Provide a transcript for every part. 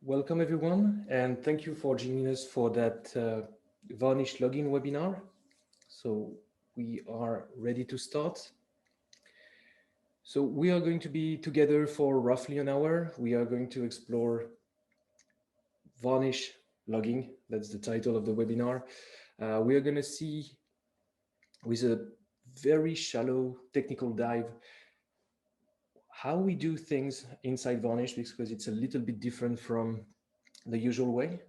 Welcome everyone, and thank you for joining us for that Varnish login webinar. So we are ready to start. So we are going to be together for roughly an hour. We are going to explore Varnish logging. That's the title of the webinar. We are going to see with a very shallow technical dive how we do things inside Varnish, because it's a little bit different from the usual way.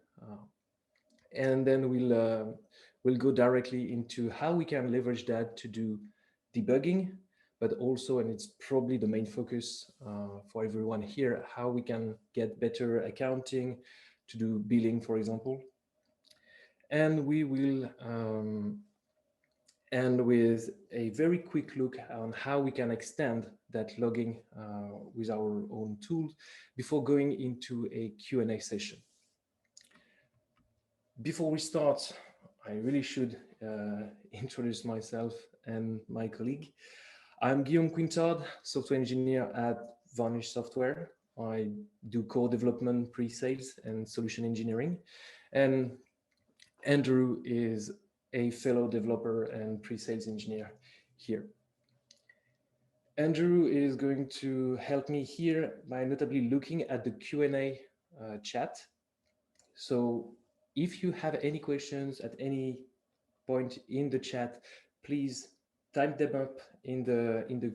And then we'll go directly into how we can leverage that to do debugging, but also, and it's probably the main focus for everyone here, how we can get better accounting to do billing, for example. And we will end with a very quick look on how we can extend that logging with our own tools before going into a Q&A session. Before we start, I really should introduce myself and my colleague. I'm Guillaume Quintard, software engineer at Varnish Software. I do core development, pre-sales, and solution engineering. And Andrew is a fellow developer and pre-sales engineer here. Andrew is going to help me here by notably looking at the Q&A chat. So if you have any questions at any point in the chat, please type them up in the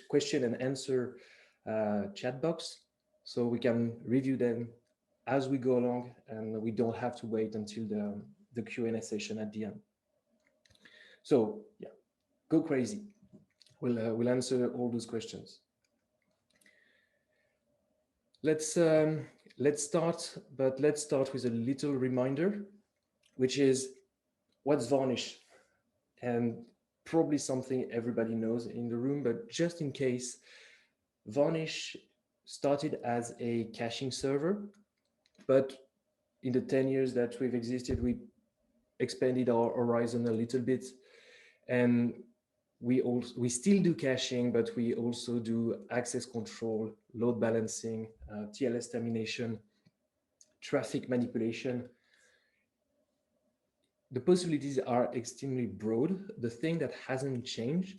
question and answer chat box, so we can review them as we go along, and we don't have to wait until the Q&A session at the end. So yeah, go crazy. We'll answer all those questions. Let's start, but let's start with a little reminder, which is what's Varnish, and probably something everybody knows in the room, but just in case, Varnish started as a caching server, but in the 10 years that we've existed, we expanded our horizon a little bit, and we still do caching, but we also do access control, load balancing, TLS termination, traffic manipulation. The possibilities are extremely broad. The thing that hasn't changed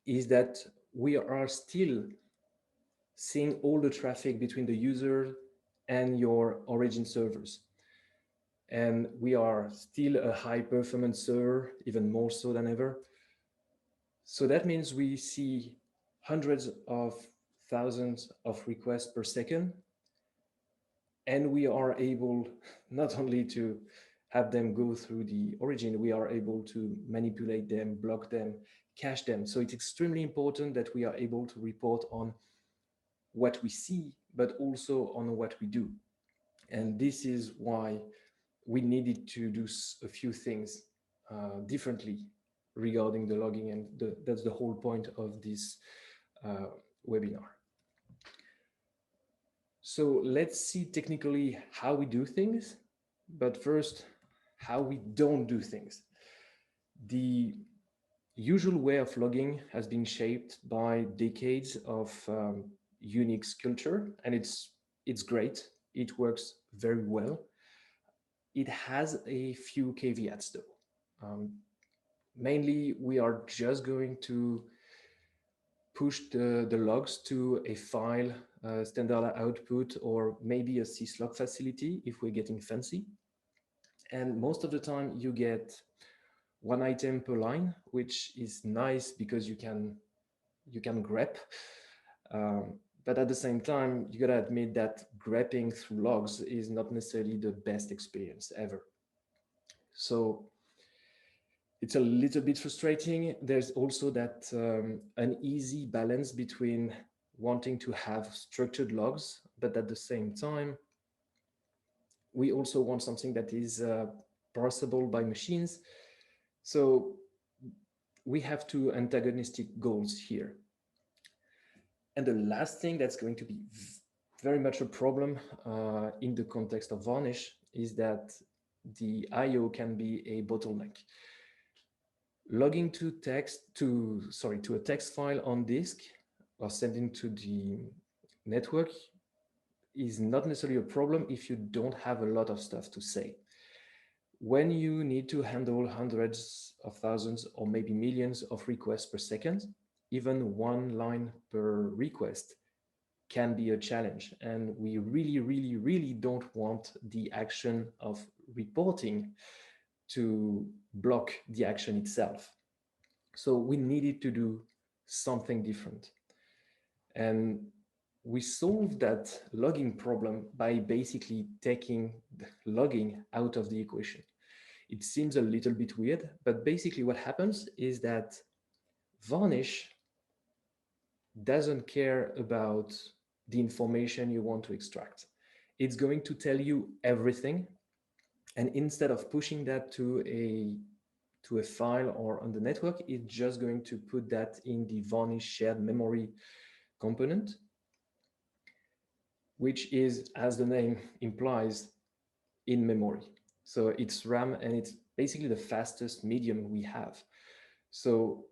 is that we are still seeing all the traffic between the user and your origin servers. And we are still a high performance server, even more so than ever. So that means we see hundreds of thousands of requests per second. And we are able not only to have them go through the origin, we are able to manipulate them, block them, cache them. So it's extremely important that we are able to report on what we see, but also on what we do. And this is why we needed to do a few things differently regarding the logging, and that's the whole point of this webinar. So let's see technically how we do things, but first, how we don't do things. The usual way of logging has been shaped by decades of Unix culture, and it's great. It works very well. It has a few caveats though. Mainly, we are just going to push the logs to a file, standard output, or maybe a syslog facility if we're getting fancy. And most of the time you get one item per line, which is nice because you can grep. But at the same time, you gotta admit that grepping through logs is not necessarily the best experience ever. So it's a little bit frustrating. There's also that uneasy balance between wanting to have structured logs, but at the same time, we also want something that is parsable by machines. So we have two antagonistic goals here. And the last thing that's going to be very much a problem in the context of Varnish is that the I/O can be a bottleneck. Logging to a text file on disk or sending to the network is not necessarily a problem if you don't have a lot of stuff to say. When you need to handle hundreds of thousands or maybe millions of requests per second, even one line per request can be a challenge. And we really, really, really don't want the action of reporting to block the action itself. So we needed to do something different. And we solved that logging problem by basically taking the logging out of the equation. It seems a little bit weird, but basically what happens is that Varnish doesn't care about the information you want to extract. It's going to tell you everything. And instead of pushing that to a file or on the network, it's just going to put that in the Varnish shared memory component, which is, as the name implies, in memory. So it's RAM, and it's basically the fastest medium we have. So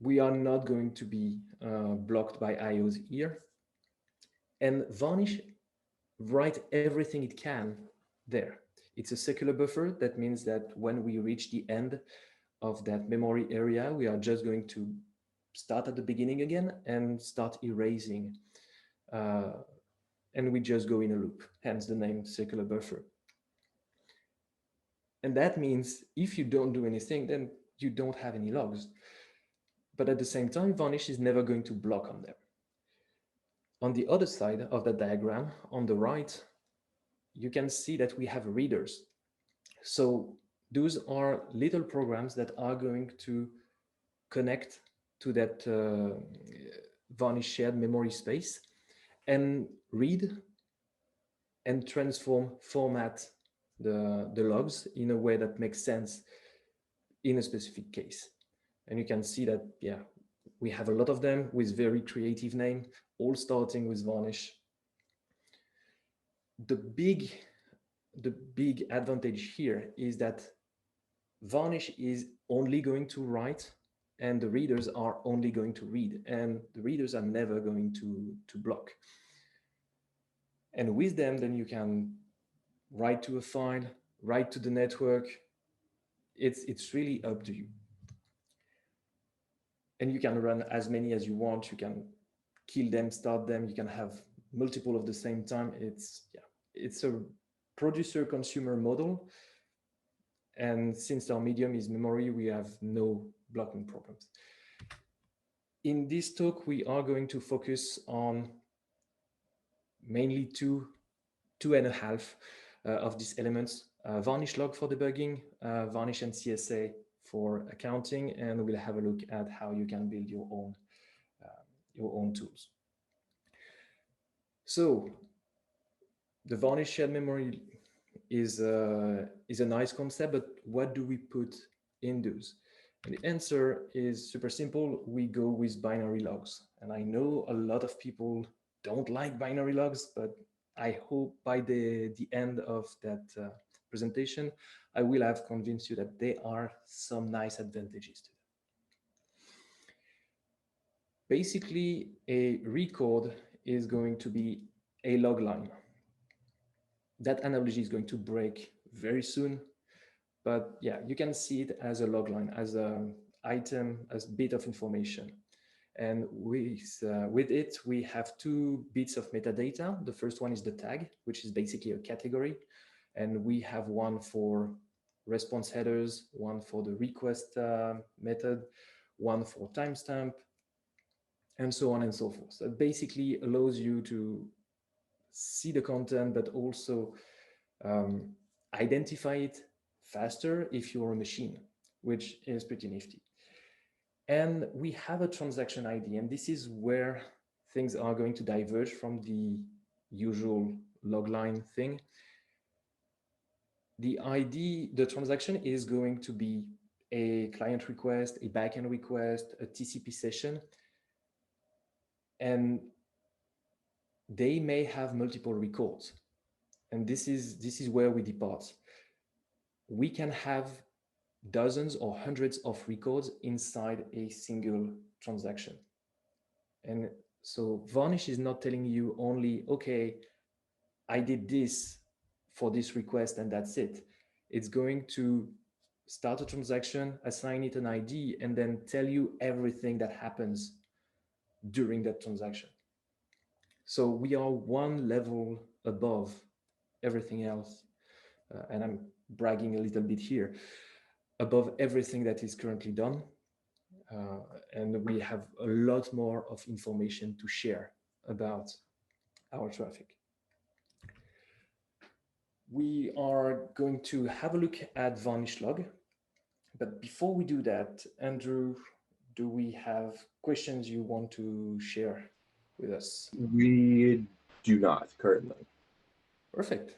we are not going to be blocked by IOs here. And Varnish write everything it can there. It's a secular buffer. That means that when we reach the end of that memory area, we are just going to start at the beginning again and start erasing. And we just go in a loop, hence the name secular buffer. And that means if you don't do anything, then you don't have any logs. But at the same time, Varnish is never going to block on them. On the other side of the diagram, on the right, you can see that we have readers. So those are little programs that are going to connect to that Varnish shared memory space and read and transform, format the logs in a way that makes sense in a specific case. And you can see that, yeah, we have a lot of them with very creative name, all starting with Varnish. The big advantage here is that Varnish is only going to write and the readers are only going to read, and the readers are never going to block. And with them, then you can write to a file, write to the network. It's really up to you. And you can run as many as you want. You can kill them, start them. You can have multiple of the same time. It's a producer consumer model. And since our medium is memory, we have no blocking problems. In this talk, we are going to focus on mainly two and a half of these elements, Varnish log for debugging, Varnish and CSA for accounting, and we'll have a look at how you can build your own tools. So the Varnish shared memory is a nice concept, but what do we put in those? And the answer is super simple. We go with binary logs. And I know a lot of people don't like binary logs, but I hope by the end of that presentation, I will have convinced you that there are some nice advantages to them. Basically, a record is going to be a log line. That analogy is going to break very soon, but yeah, you can see it as a log line, as an item, as a bit of information. And with it, we have 2 bits of metadata. The first one is the tag, which is basically a category. And we have one for response headers, one for the request method, one for timestamp, and so on and so forth. So it basically allows you to see the content, but also identify it faster if you're a machine, which is pretty nifty. And we have a transaction ID, and this is where things are going to diverge from the usual logline thing. The ID, the transaction is going to be a client request, a backend request, a TCP session, and they may have multiple records. And this is where we depart. We can have dozens or hundreds of records inside a single transaction. And so Varnish is not telling you only, okay, I did this for this request and that's it. It's going to start a transaction, assign it an ID, and then tell you everything that happens during that transaction. So we are one level above everything else. And I'm bragging a little bit here, above everything that is currently done. Uh, and we have a lot more of information to share about our traffic. We are going to have a look at Varnish log. But before we do that, Andrew, do we have questions you want to share with us? We do not currently. Perfect.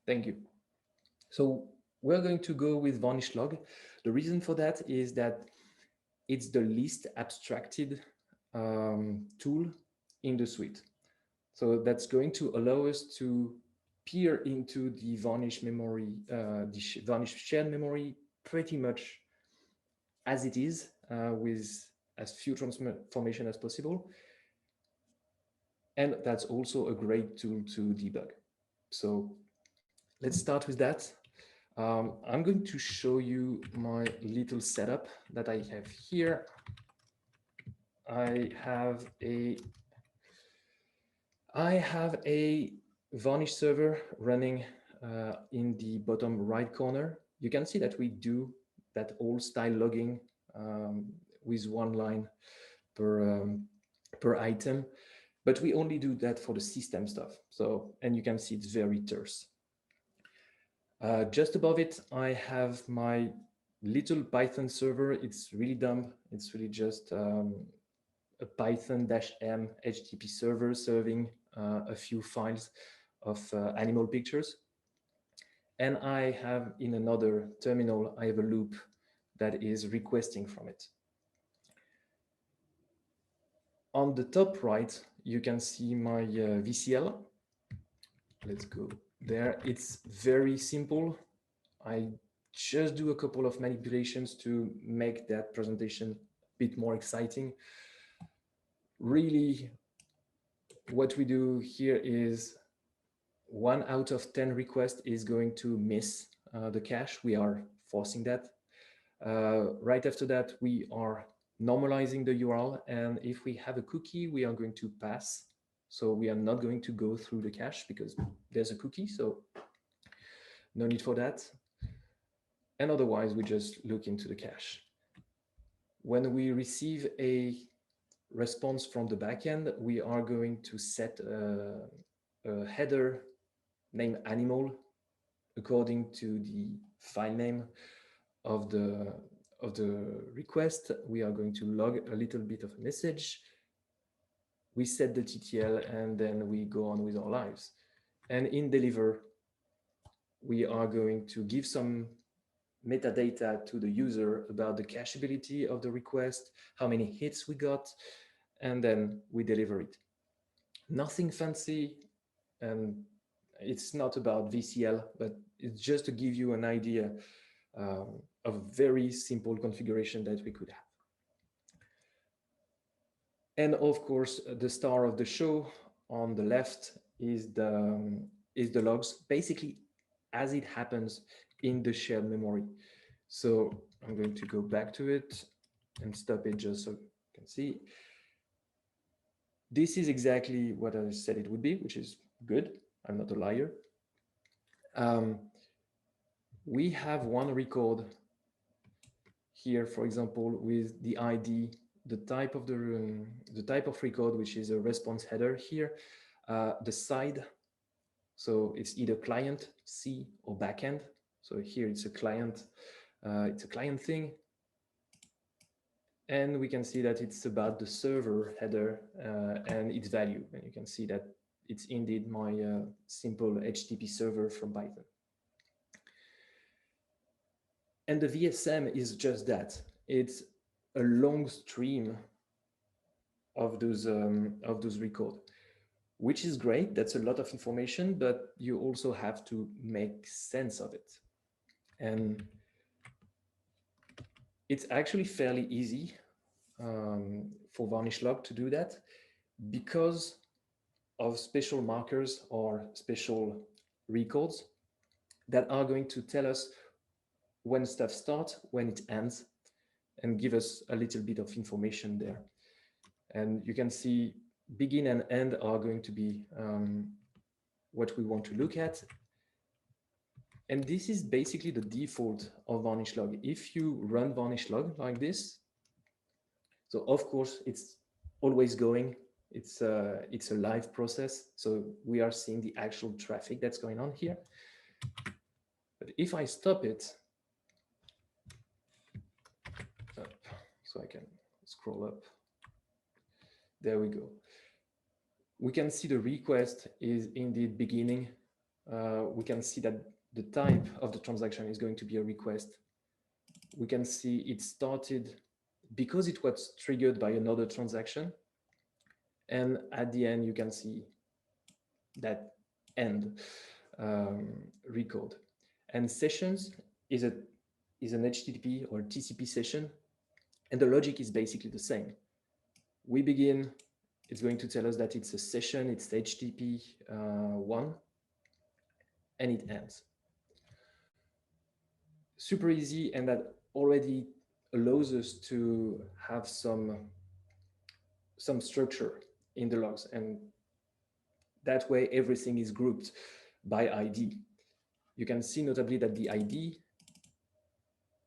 Thank you. So we're going to go with Varnish log. The reason for that is that it's the least abstracted tool in the suite. So that's going to allow us to peer into the Varnish memory, the Varnish shared memory pretty much as it is, with as few transformation as possible. And that's also a great tool to debug. So let's start with that. I'm going to show you my little setup that I have here. I have a Varnish server running in the bottom right corner. You can see that we do that old style logging with one line per item, but we only do that for the system stuff. So, and you can see it's very terse. Just above it, I have my little Python server. It's really dumb. It's really just a Python-m HTTP server serving a few files of animal pictures. And I have in another terminal, I have a loop that is requesting from it. On the top right, you can see my VCL. Let's go there. It's very simple. I just do a couple of manipulations to make that presentation a bit more exciting. Really, what we do here is 1 out of 10 requests is going to miss the cache. We are forcing that. Right after that, we are normalizing the URL. And if we have a cookie, we are going to pass. So we are not going to go through the cache because there's a cookie. So no need for that. And otherwise, we just look into the cache. When we receive a response from the backend, we are going to set a header named animal according to the file name of the request. We are going to log a little bit of a message. We set the TTL and then we go on with our lives. And in deliver, we are going to give some metadata to the user about the cacheability of the request, how many hits we got, and then we deliver it. Nothing fancy, and it's not about VCL, but it's just to give you an idea of a very simple configuration that we could have. And of course, the star of the show on the left is the logs, basically as it happens in the shared memory. So I'm going to go back to it and stop it just so you can see. This is exactly what I said it would be, which is good. I'm not a liar. We have one record here, for example, with the ID, the type of the type of record, which is a response header here, the side. So it's either client C or backend. So here it's a client thing. And we can see that it's about the server header and its value. And you can see that it's indeed my simple HTTP server from Python. And the VSM is just that. It's a long stream of those records, which is great. That's a lot of information, but you also have to make sense of it. And it's actually fairly easy for Varnish log to do that, because of special markers or special records that are going to tell us when stuff starts, when it ends, and give us a little bit of information there. And you can see begin and end are going to be what we want to look at. And this is basically the default of Varnish log. If you run Varnish log like this, so of course it's always going. It's a live process. So we are seeing the actual traffic that's going on here. But if I stop it, up, so I can scroll up. There we go. We can see the request is indeed beginning. We can see that the type of the transaction is going to be a request. We can see it started because it was triggered by another transaction. And at the end, you can see that end record. And sessions is an HTTP or TCP session. And the logic is basically the same. We begin, it's going to tell us that it's a session, it's HTTP 1, and it ends. Super easy, and that already allows us to have some structure in the logs, and that way everything is grouped by ID. You can see notably that the ID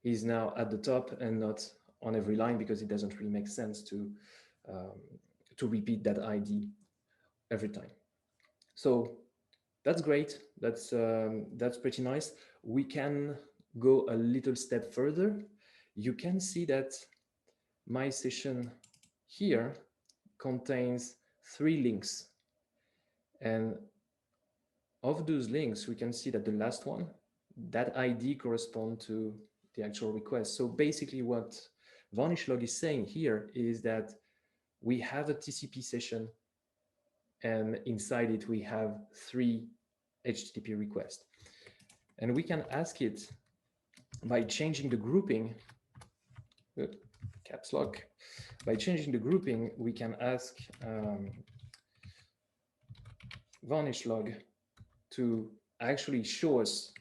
is now at the top and not on every line, because it doesn't really make sense to repeat that ID every time. So that's great. That's pretty nice. We can go a little step further. You can see that my session here contains 3 links. And of those links, we can see that the last one, that ID corresponds to the actual request. So basically what Varnish log is saying here is that we have a TCP session, and inside it we have 3 HTTP requests. And we can ask it by changing the grouping, caps lock. By changing the grouping, we can ask Varnish log to actually show us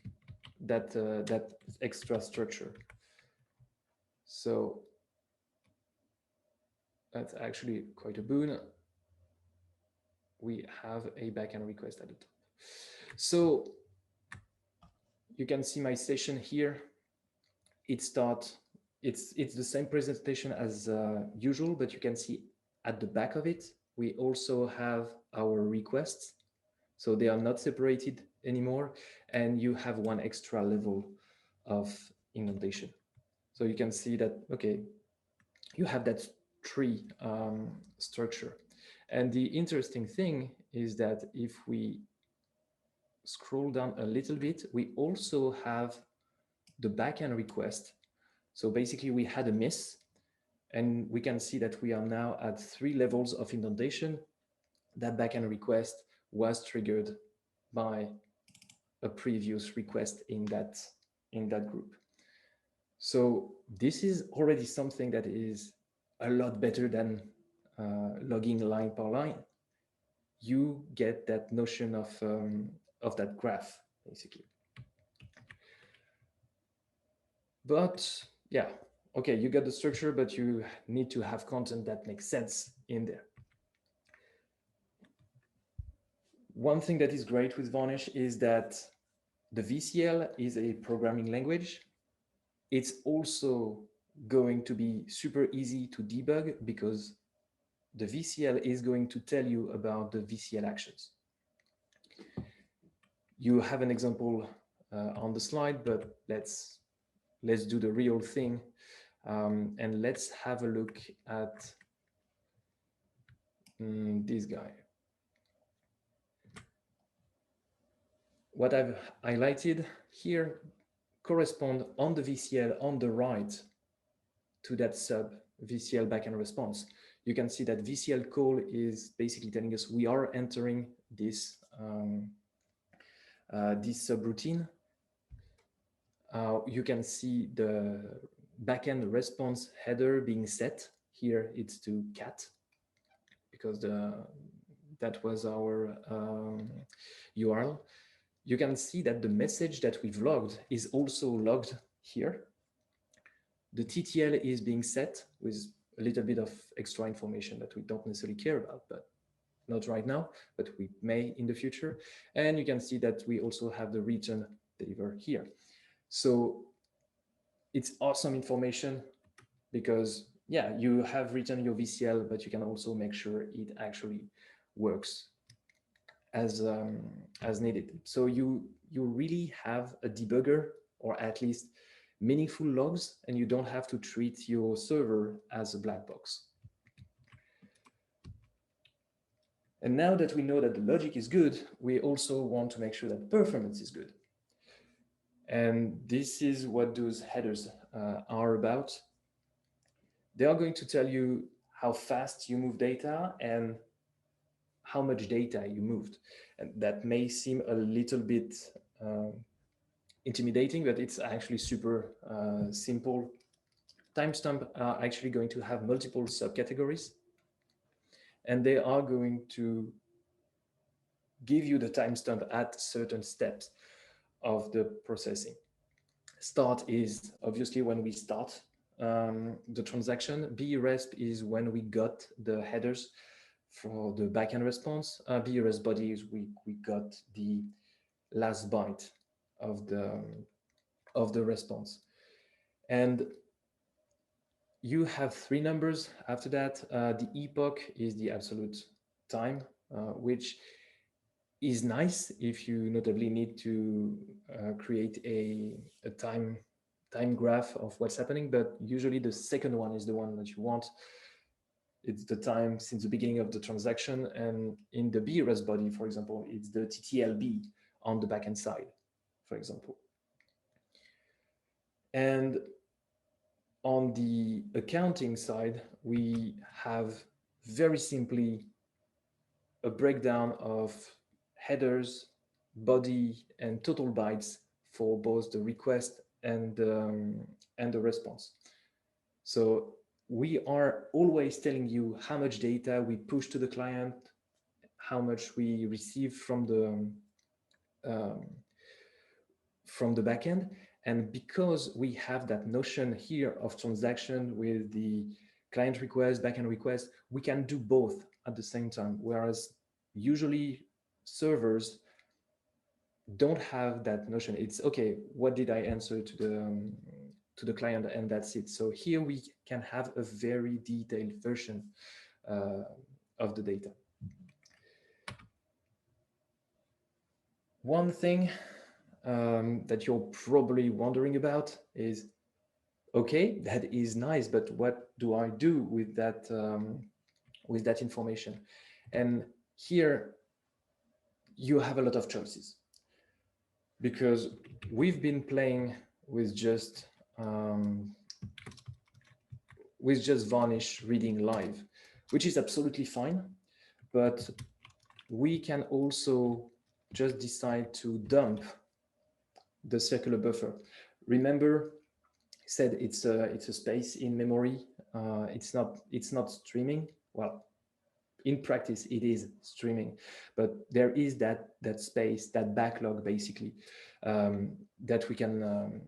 that that extra structure. So that's actually quite a boon. We have a backend request at the top. So you can see my session here. It's the same presentation as usual, but you can see at the back of it, we also have our requests. So they are not separated anymore, and you have one extra level of indentation. So you can see that, okay, you have that tree structure. And the interesting thing is that if we scroll down a little bit, we also have the backend request. So basically we had a miss, and we can see that we are now at 3 levels of indentation. That backend request was triggered by a previous request in that group. So this is already something that is a lot better than logging line per line. You get that notion of that graph, basically. But yeah, okay, you get the structure, but you need to have content that makes sense in there. One thing that is great with Varnish is that the VCL is a programming language. It's also going to be super easy to debug, because the VCL is going to tell you about the VCL actions. You have an example on the slide, but let's do the real thing, and let's have a look at this guy. What I've highlighted here correspond on the VCL on the right to that sub VCL backend response. You can see that VCL call is basically telling us we are entering this this subroutine. You can see the backend response header being set. Here it's to cat, because that was our URL, you can see that the message that we've logged is also logged here. The TTL is being set with a little bit of extra information that we don't necessarily care about, but not right now, but we may in the future. And you can see that we also have the return deliver here. So it's awesome information because yeah, you have written your VCL, but you can also make sure it actually works as needed. So you really have a debugger, or at least meaningful logs, and you don't have to treat your server as a black box. And now that we know that the logic is good, we also want to make sure that performance is good. And this is what those headers are about. They are going to tell you how fast you move data and how much data you moved. And that may seem a little bit intimidating, but it's actually super simple. Timestamp are actually going to have multiple subcategories, and they are going to give you the timestamp at certain steps of the processing. Start is obviously when we start the transaction. BRESP is when we got the headers for the backend response. BRESP body is we got the last byte of the response. And you have three numbers after that. The epoch is the absolute time, which is nice if you notably need to create a time graph of what's happening, but usually the second one is the one that you want. It's the time since the beginning of the transaction, and in the BREST body, for example, it's the TTLB on the backend side, for example. And on the accounting side, we have very simply a breakdown of headers, body, and total bytes for both the request and the response. So we are always telling you how much data we push to the client, how much we receive from the backend. And because we have that notion here of transaction with the client request, backend request, we can do both at the same time. Whereas usually servers don't have that notion. It's okay, what did I answer to the client, and that's it. So here we can have a very detailed version of the data. One thing that you're probably wondering about is, okay, that is nice, but what do I do with that information? And here you have a lot of choices, because we've been playing with just Varnish reading live, which is absolutely fine, but we can also just decide to dump the circular buffer. Remember, I said it's a space in memory. It's not streaming. Well, in practice, it is streaming, but there is that space, that backlog, basically, that we can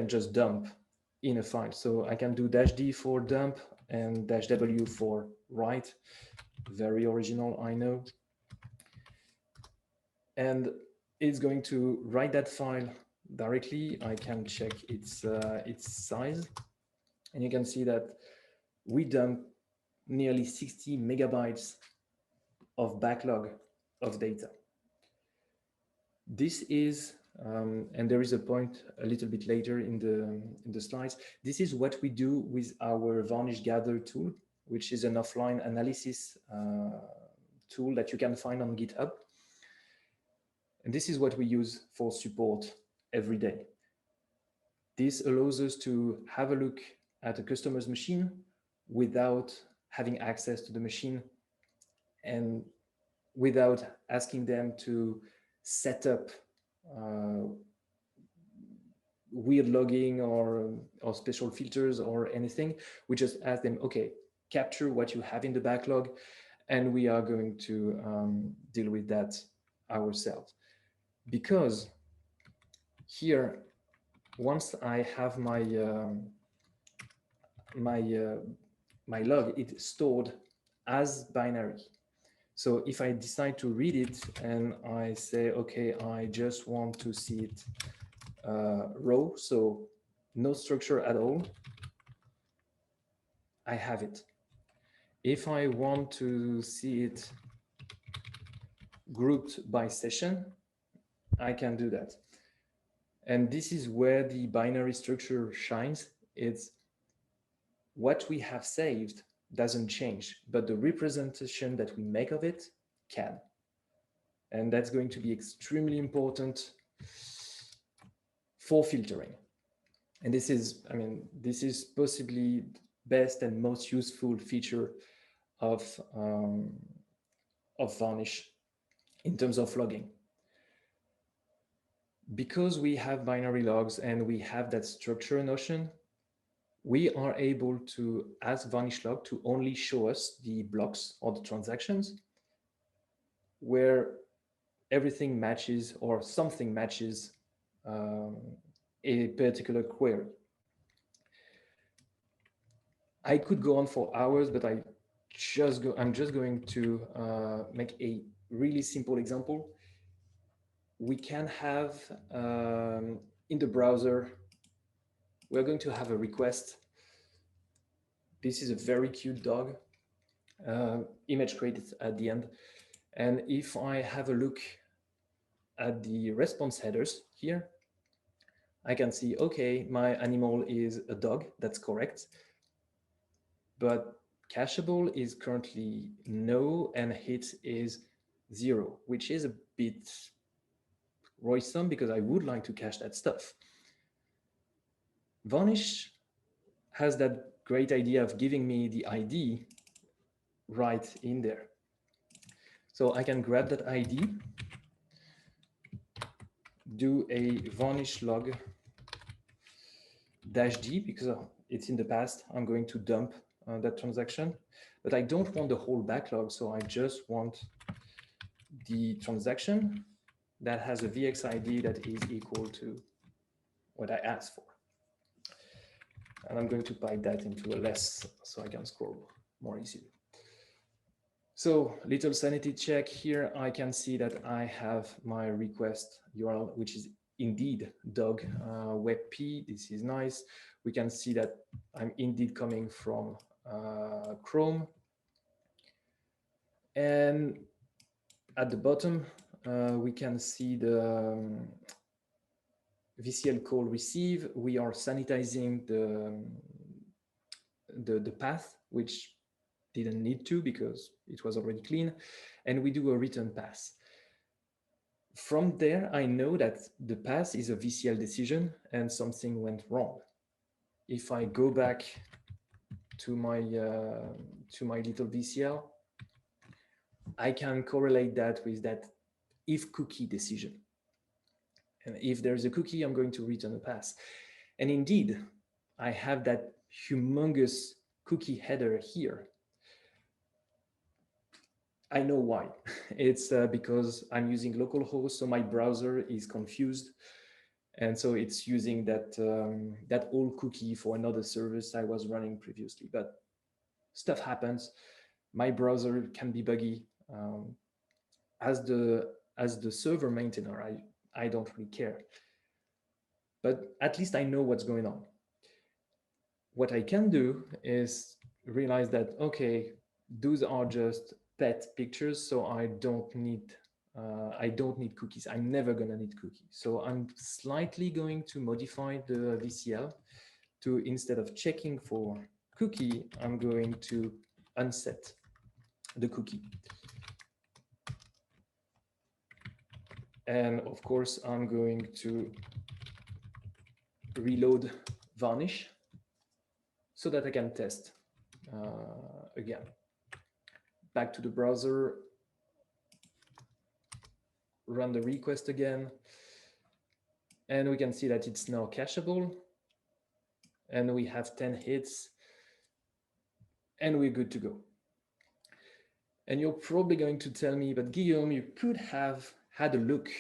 just dump in a file. So I can do -d for dump and -w for write. Very original, I know. And it's going to write that file directly. I can check its size, and you can see that we dump nearly 60 megabytes of backlog of data. This is, and there is a point a little bit later in the slides, this is what we do with our Varnish Gather tool, which is an offline analysis tool that you can find on GitHub. And this is what we use for support every day. This allows us to have a look at a customer's machine without having access to the machine and without asking them to set up weird logging or special filters or anything. We just ask them, okay, capture what you have in the backlog and we are going to deal with that ourselves. Because here, once I have my my log, it's stored as binary. So if I decide to read it and I say, okay, I just want to see it row, so no structure at all, I have it. If I want to see it grouped by session, I can do that. And this is where the binary structure shines. It's what we have saved doesn't change, but the representation that we make of it can. And that's going to be extremely important for filtering. And this is, I mean, this is possibly best and most useful feature of Varnish in terms of logging. Because we have binary logs and we have that structure notion, we are able to ask Varnish log to only show us the blocks or the transactions where everything matches or something matches a particular query. I could go on for hours, but I'm just going to make a really simple example. We can have in the browser, we're going to have a request. This is a very cute dog, image created at the end. And if I have a look at the response headers here, I can see, okay, my animal is a dog, that's correct. But cacheable is currently no, and hit is 0, which is a bit worrisome because I would like to cache that stuff. Varnish has that great idea of giving me the ID right in there. So I can grab that ID, do a Varnish log -d because it's in the past. I'm going to dump that transaction, but I don't want the whole backlog. So I just want the transaction that has a VXID that is equal to what I asked for. And I'm going to pipe that into a less so I can scroll more easily. So little sanity check here. I can see that I have my request URL, which is indeed dog webp. This is nice. We can see that I'm indeed coming from Chrome. And at the bottom, we can see the VCL call receive. We are sanitizing the path, which didn't need to because it was already clean. And we do a return pass. From there, I know that the pass is a VCL decision and something went wrong. If I go back to my little VCL, I can correlate that with that if cookie decision. And if there's a cookie, I'm going to return a pass. And indeed, I have that humongous cookie header here. I know why. It's because I'm using localhost, so my browser is confused. And so it's using that old cookie for another service I was running previously. But stuff happens. My browser can be buggy. As the server maintainer, I don't really care. But at least I know what's going on. What I can do is realize that, okay, those are just pet pictures, so I don't need cookies. I'm never gonna need cookies. So I'm slightly going to modify the VCL to, instead of checking for cookie, I'm going to unset the cookie. And of course, I'm going to reload Varnish so that I can test again. Back to the browser, run the request again, and we can see that it's now cacheable, and we have 10 hits, and we're good to go. And you're probably going to tell me, but Guillaume, you could have had a look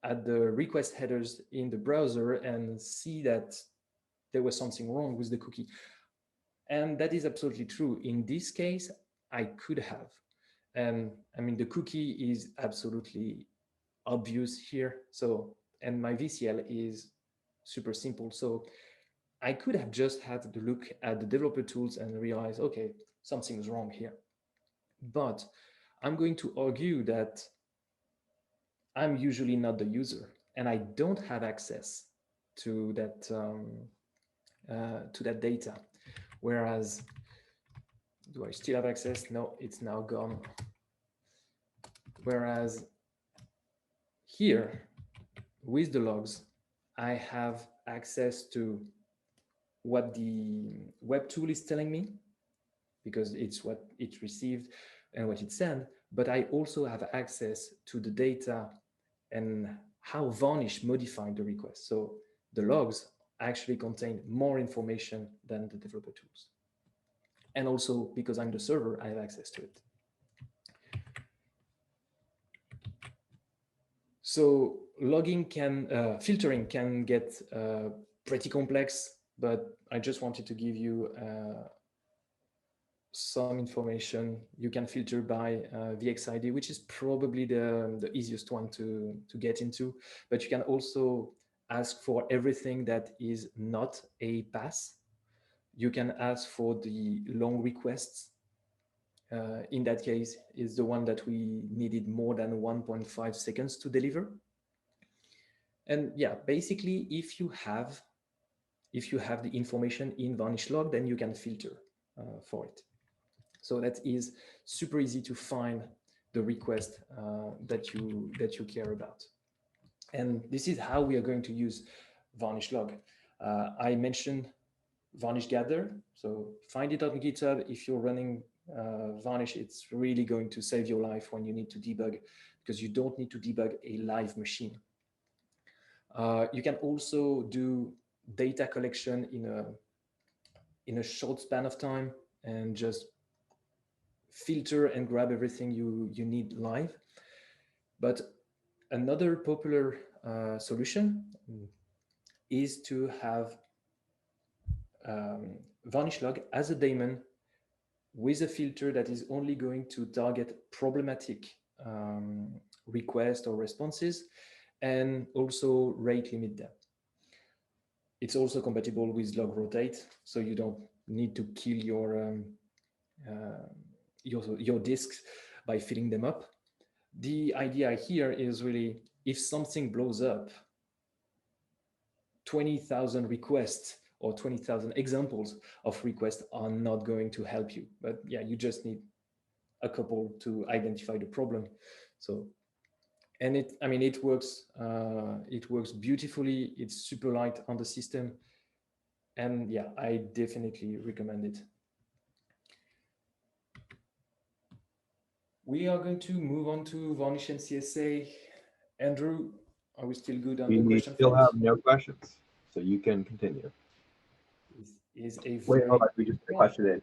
at the request headers in the browser and see that there was something wrong with the cookie. And that is absolutely true. In this case, I could have. And I mean, the cookie is absolutely obvious here. So, and my VCL is super simple. So I could have just had to look at the developer tools and realize, okay, something is wrong here. But I'm going to argue that I'm usually not the user and I don't have access to that data. Whereas, do I still have access? No, it's now gone. Whereas here, with the logs, I have access to what the web tool is telling me, because it's what it received and what it sent, but I also have access to the data and how Varnish modified the request. So the logs actually contain more information than the developer tools. And also, because I'm the server, I have access to it. So logging filtering can get pretty complex, but I just wanted to give you some information. You can filter by VXID, which is probably the easiest one to get into, but you can also ask for everything that is not a pass. You can ask for the long requests. In that case, is the one that we needed more than 1.5 seconds to deliver. And yeah, basically, if you have the information in Varnish log, then you can filter for it. So that is super easy to find the request that you care about. And this is how we are going to use Varnish log. I mentioned Varnish gather. So find it on GitHub. If you're running Varnish, it's really going to save your life when you need to debug, because you don't need to debug a live machine. You can also do data collection in a short span of time and just filter and grab everything you need live. But another popular solution is to have Varnish log as a daemon with a filter that is only going to target problematic requests or responses, and also rate limit them. It's also compatible with log rotate, so you don't need to kill your disks by filling them up. The idea here is really, if something blows up, 20,000 requests or 20,000 examples of requests are not going to help you. But yeah, you just need a couple to identify the problem. So, and it works beautifully. It's super light on the system. And yeah, I definitely recommend it. We are going to move on to Varnish and CSA. Andrew, are we still good on the We question still field? have no questions, so you can continue. This is a Wait, hold very on. We just put a yeah. question in.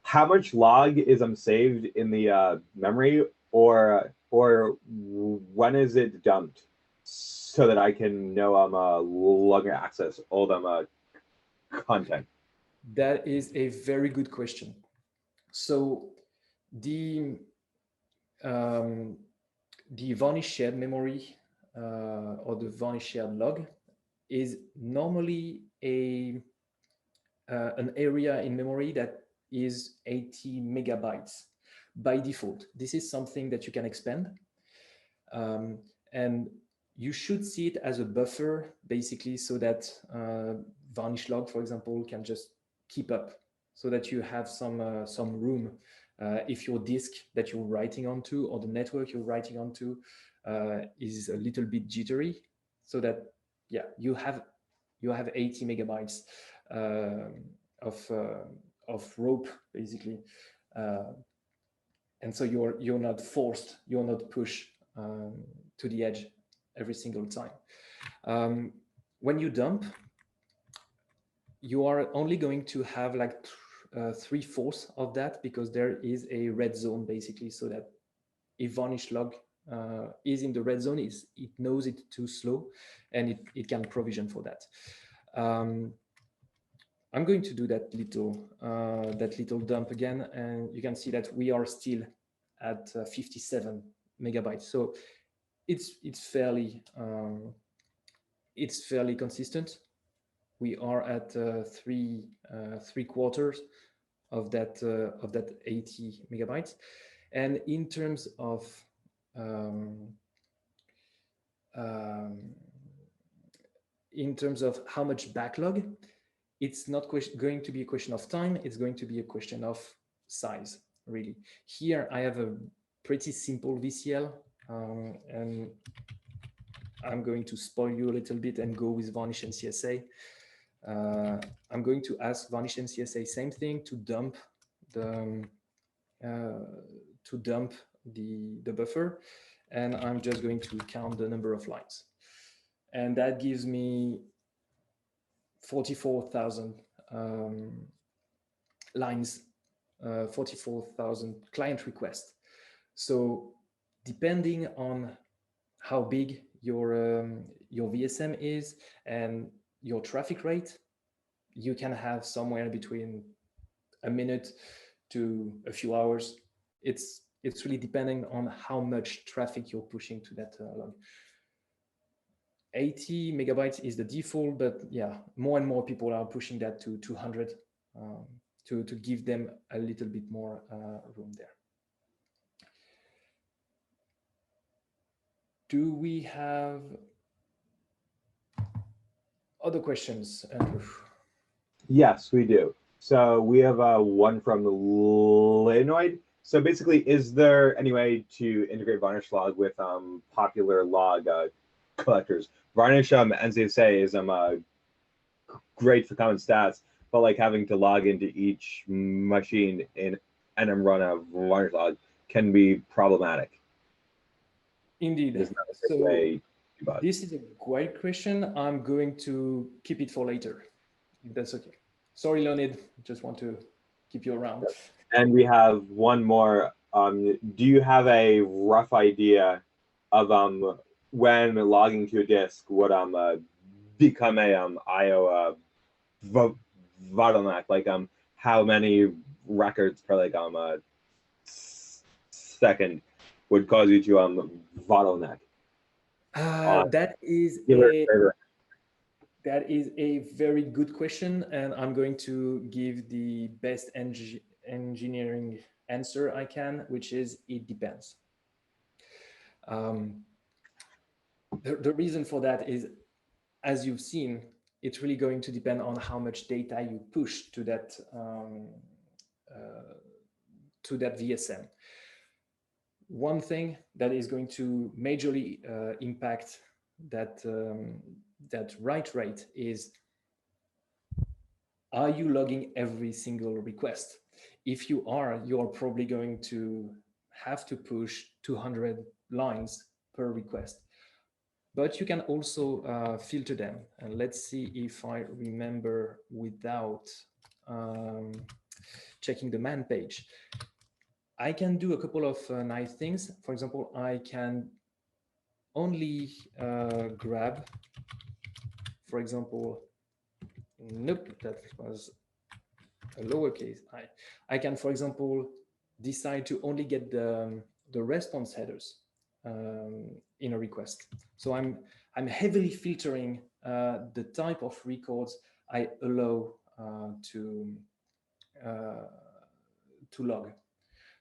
How much log is saved in the memory, or when is it dumped, so that I can know I'm logging access all them content? That is a very good question. So the Varnish shared memory or the Varnish shared log is normally an area in memory that is 80 megabytes by default. This is something that you can expand. And you should see it as a buffer, basically, so that Varnish log, for example, can just keep up, so that you have some room if your disk that you're writing onto or the network you're writing onto is a little bit jittery, so that yeah, you have 80 megabytes of rope, basically, and so you're not forced, you're not pushed to the edge every single time. When you dump, you are only going to have like 3/4 of that, because there is a red zone basically, so that if Varnish log is in the red zone, it knows it's too slow, and it can provision for that. I'm going to do that little dump again, and you can see that we are still at 57 megabytes. So it's fairly consistent. We are at three quarters of that 80 megabytes, and in terms of how much backlog, it's not going to be a question of time, it's going to be a question of size, really. Here I have a pretty simple VCL, and I'm going to spoil you a little bit and go with Varnish and CSA. I'm going to ask Varnish and CSA same thing, to dump the buffer, and I'm just going to count the number of lines, and that gives me 44,000 lines, 44,000 client requests. So depending on how big your VSM is and your traffic rate, you can have somewhere between a minute to a few hours. It's really depending on how much traffic you're pushing to that log. 80 megabytes is the default, but yeah, more and more people are pushing that to 200 to give them a little bit more room there. Do we have other questions, Andrew? Yes, we do. So we have one from Lenoid. So basically, is there any way to integrate Varnish log with popular log collectors? Varnish NCSA is great for common stats, but like having to log into each machine and run a Varnish log can be problematic. Indeed. So this is a great question. I'm going to keep it for later, if that's okay. Sorry, Leonid, just want to keep you around. And we have one more. Do you have a rough idea of when logging to a disk would become a IO bottleneck? Like how many records per like second would cause you to bottleneck? That is a very good question, and I'm going to give the best engineering answer I can, which is it depends. The reason for that is, as you've seen, it's really going to depend on how much data you push to that VSM. One thing that is going to majorly impact that write rate is, are you logging every single request? If you are, you're probably going to have to push 200 lines per request. But you can also filter them. And let's see if I remember without checking the man page. I can do a couple of nice things. For example, I can only grab, for example, nope, that was a lowercase I. I can, for example, decide to only get the response headers in a request. So I'm heavily filtering the type of records I allow to log.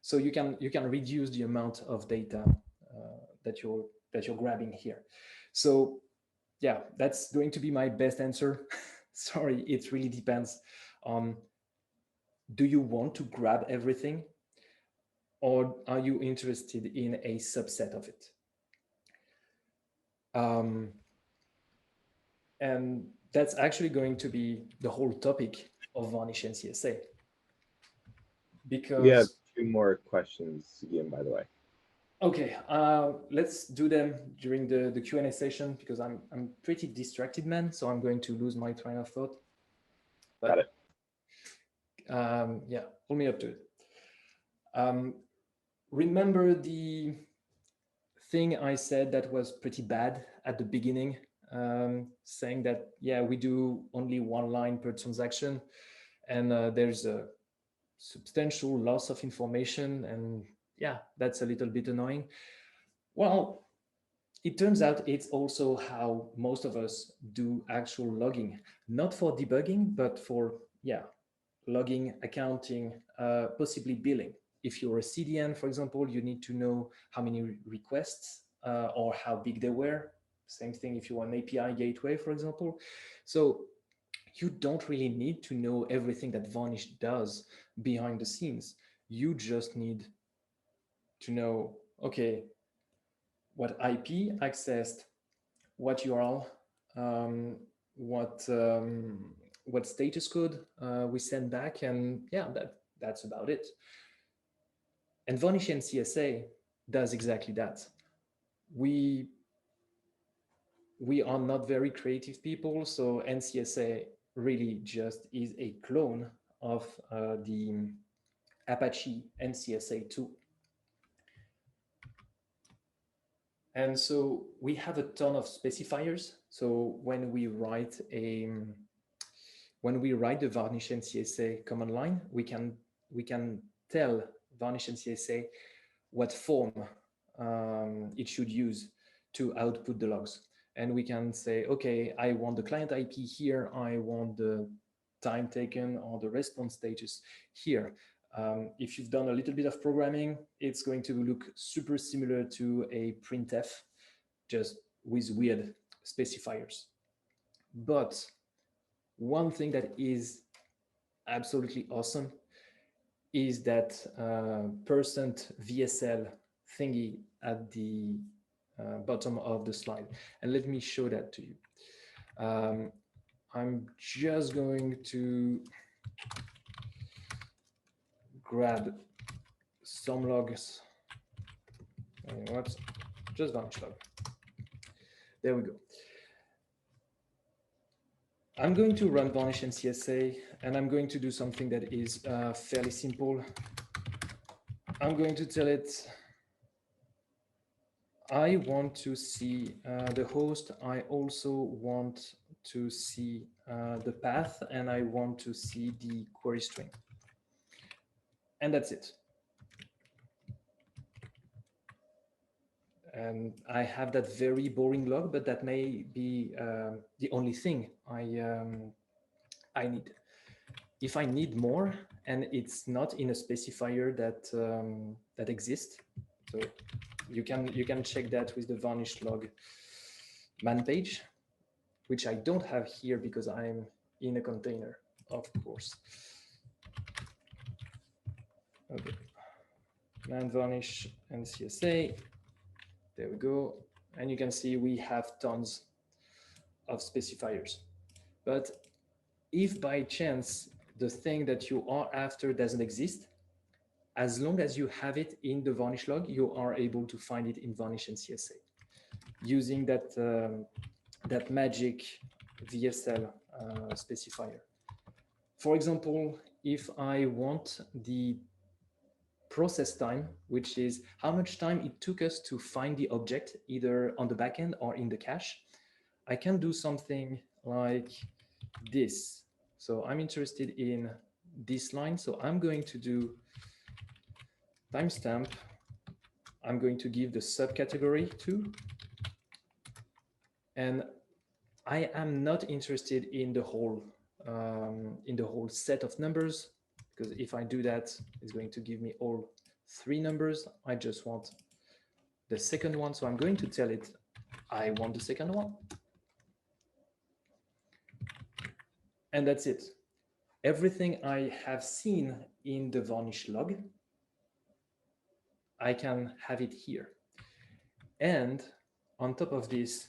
So you can reduce the amount of data that you're grabbing here. So yeah, that's going to be my best answer. Sorry, it really depends on, do you want to grab everything, or are you interested in a subset of it? And that's actually going to be the whole topic of Varnish and CSA. Because we have two more questions again, by the way. Okay, let's do them during the Q&A session, because I'm pretty distracted, man. So I'm going to lose my train of thought. But, got it. Yeah, hold me up to it. Um, Remember the thing I said that was pretty bad at the beginning, saying that, yeah, we do only one line per transaction, and there's a substantial loss of information, and yeah, that's a little bit annoying. Well, it turns out it's also how most of us do actual logging, not for debugging, but for, yeah, logging, accounting, possibly billing. If you're a CDN, for example, you need to know how many requests or how big they were. Same thing if you're an API gateway, for example. So you don't really need to know everything that Varnish does behind the scenes. You just need to know, okay, what IP accessed, what URL, um, what what status code we send back, and yeah, that's about it. And Varnish NCSA does exactly that. We we are not very creative people, so NCSA really just is a clone of the Apache NCSA tool. And so we have a ton of specifiers. So when we write the Varnish NCSA command line, we can tell Varnish NCSA what form it should use to output the logs. And we can say, okay, I want the client IP here. I want the time taken or the response status here. If you've done a little bit of programming, it's going to look super similar to a printf, just with weird specifiers. But one thing that is absolutely awesome is that percent %VSL thingy at the bottom of the slide. And let me show that to you. I'm just going to grab some logs. What? Just Varnish log. There we go. I'm going to run Varnish NCSA, and I'm going to do something that is fairly simple. I'm going to tell it, I want to see the host. I also want to see the path, and I want to see the query string. And that's it. And I have that very boring log, but that may be the only thing I need. If I need more, and it's not in a specifier that exists, so you can check that with the Varnish log man page, which I don't have here because I'm in a container, of course. Okay, man Varnish and CSA. There we go. And you can see we have tons of specifiers. But if by chance the thing that you are after doesn't exist, as long as you have it in the Varnish log, you are able to find it in Varnish and CSA using that magic VSL specifier. For example, if I want the process time, which is how much time it took us to find the object, either on the backend or in the cache, I can do something like this. So I'm interested in this line. So I'm going to do timestamp. I'm going to give the subcategory to, and I am not interested in the whole set of numbers, because if I do that, it's going to give me all 3 numbers. I just want the second one. So I'm going to tell it I want the second one. And that's it. Everything I have seen in the Varnish log, I can have it here. And on top of this,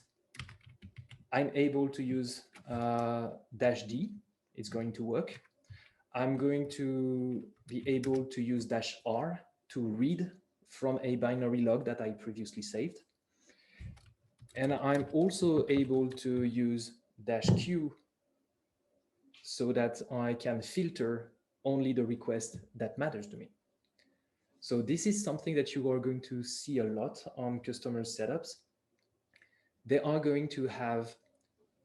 I'm able to use -d. It's going to work. I'm going to be able to use -r to read from a binary log that I previously saved. And I'm also able to use -q so that I can filter only the request that matters to me. So this is something that you are going to see a lot on customer setups. They are going to have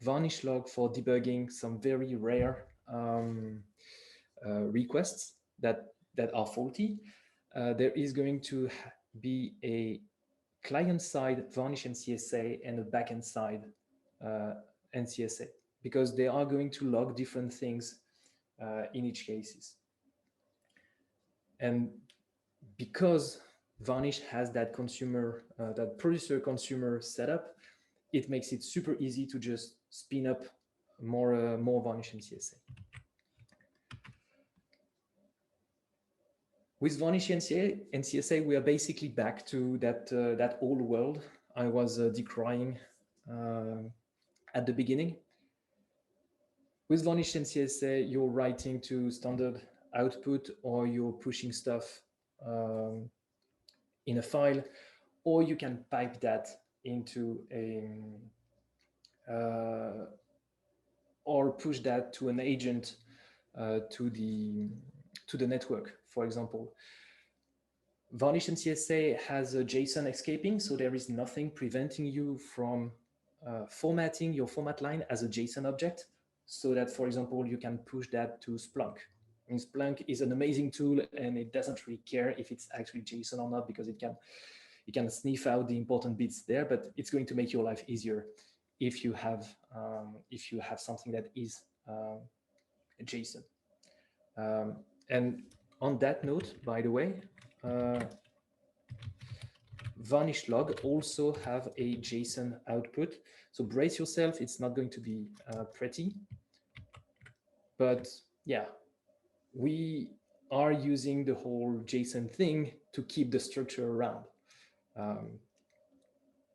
Varnish log for debugging some very rare requests that are faulty. There is going to be a client-side Varnish NCSA and a backend side uh, NCSA, because they are going to log different things in each cases. And because Varnish has that consumer, that producer-consumer setup, it makes it super easy to just spin up more Varnish NCSA. With Varnish NCSA, we are basically back to that old world I was decrying at the beginning. With Varnish NCSA, you're writing to standard output, or you're pushing stuff in a file, or you can pipe that into or push that to an agent to the network, for example. Varnish NCSA has a JSON escaping, so there is nothing preventing you from formatting your format line as a JSON object, so that, for example, you can push that to Splunk. I mean, Splunk is an amazing tool, and it doesn't really care if it's actually JSON or not, because it can sniff out the important bits there, but it's going to make your life easier if you have something that is JSON. And on that note, by the way, Varnish log also have a JSON output. So brace yourself, it's not going to be pretty. But yeah, we are using the whole JSON thing to keep the structure around.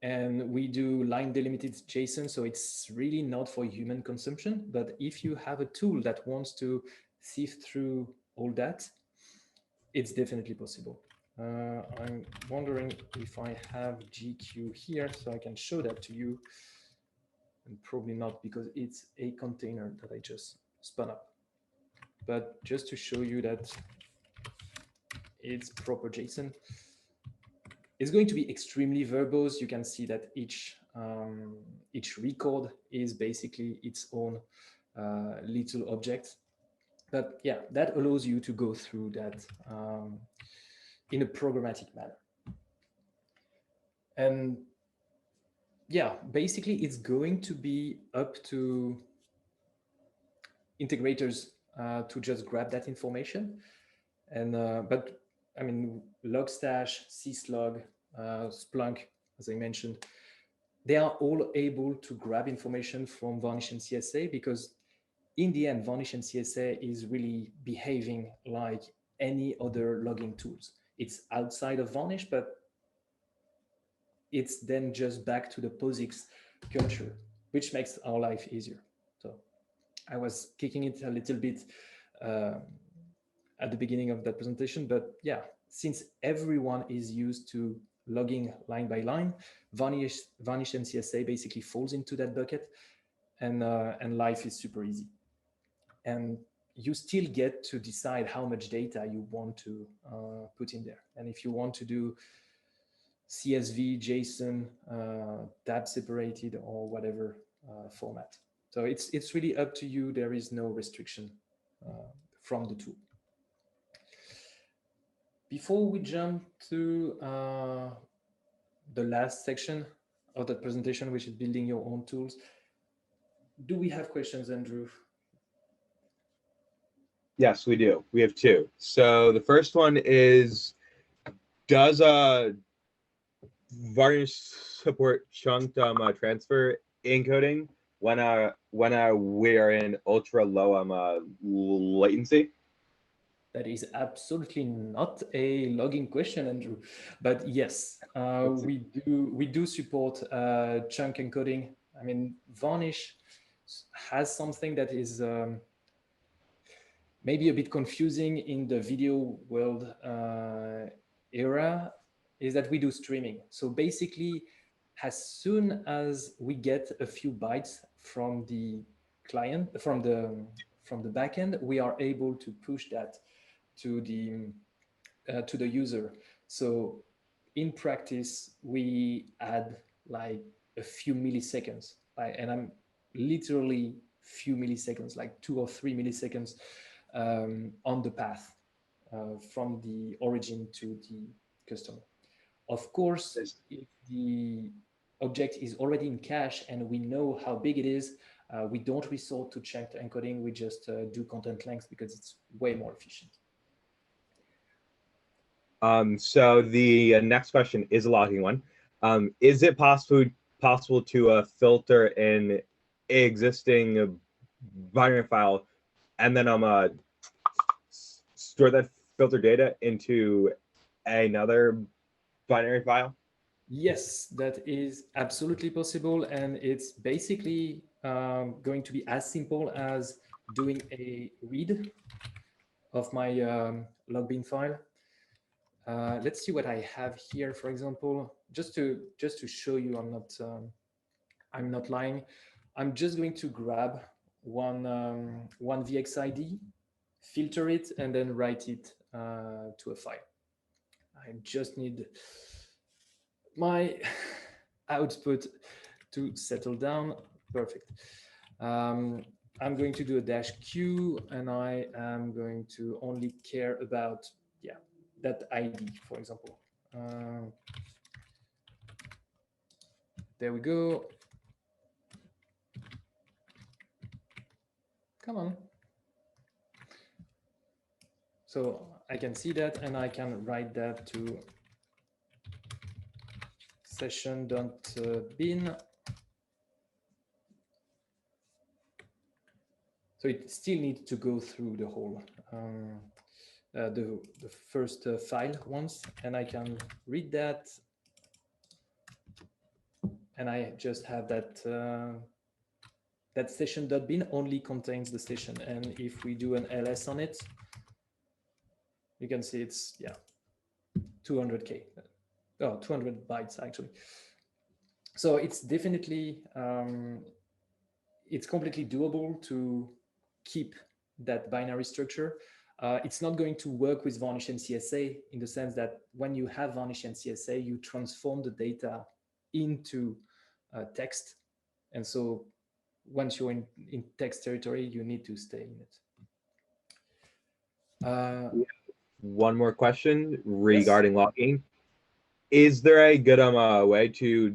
And we do line delimited JSON, so it's really not for human consumption. But if you have a tool that wants to sift through all that, it's definitely possible. I'm wondering if I have GQ here, so I can show that to you. And probably not, because it's a container that I just spun up. But just to show you that it's proper JSON, it's going to be extremely verbose. You can see that each record is basically its own little object. But yeah, that allows you to go through that in a programmatic manner. And yeah, basically it's going to be up to integrators to just grab that information. And but I mean, Logstash, Syslog, Splunk, as I mentioned, they are all able to grab information from Varnish and CSA, because in the end, Varnish and CSA is really behaving like any other logging tools. It's outside of Varnish, but it's then just back to the POSIX culture, which makes our life easier. So I was kicking it a little bit at the beginning of that presentation, but yeah, since everyone is used to logging line by line, Varnish and CSA basically falls into that bucket, and life is super easy. And you still get to decide how much data you want to put in there. And if you want to do CSV, JSON, tab separated, or whatever format. So it's really up to you. There is no restriction from the tool. Before we jump to the last section of that presentation, which is building your own tools, do we have questions, Andrew? Yes, we do. We have two. So the first one is, does Varnish support chunked transfer encoding when we are in ultra low latency? That is absolutely not a logging question, Andrew. But yes, we do support chunk encoding. I mean, Varnish has something that is maybe a bit confusing in the video world era, is that we do streaming. So basically, as soon as we get a few bytes from the client, from from the backend, we are able to push that to the user. So in practice, we add like a few milliseconds, and I'm literally few milliseconds, like 2 or 3 milliseconds on the path from the origin to the customer. Of course, if the object is already in cache and we know how big it is, we don't resort to checked encoding. We just do content length because it's way more efficient. So the next question is a logging one. Is it possible to filter an existing binary file and then store that filter data into another binary file? Yes, that is absolutely possible, and it's basically going to be as simple as doing a read of my logbin file. Let's see what I have here. For example, just to show you, I'm not lying. I'm just going to grab one VXID, filter it, and then write it to a file. I just need my output to settle down. Perfect. I'm going to do a -q, and I am going to only care about, yeah, that ID, for example. There we go. Come on. So I can see that, and I can write that to session.bin. So it still needs to go through the whole the first file once, and I can read that, and I just have that that session.bin only contains the session, and if we do an ls on it, you can see it's 200k, 200 bytes actually. So it's definitely it's completely doable to keep that binary structure. It's not going to work with Varnish and CSA in the sense that when you have Varnish and CSA, you transform the data into text. And so once you're in text territory, you need to stay in it. One more question Yes. regarding logging. Is there a good way to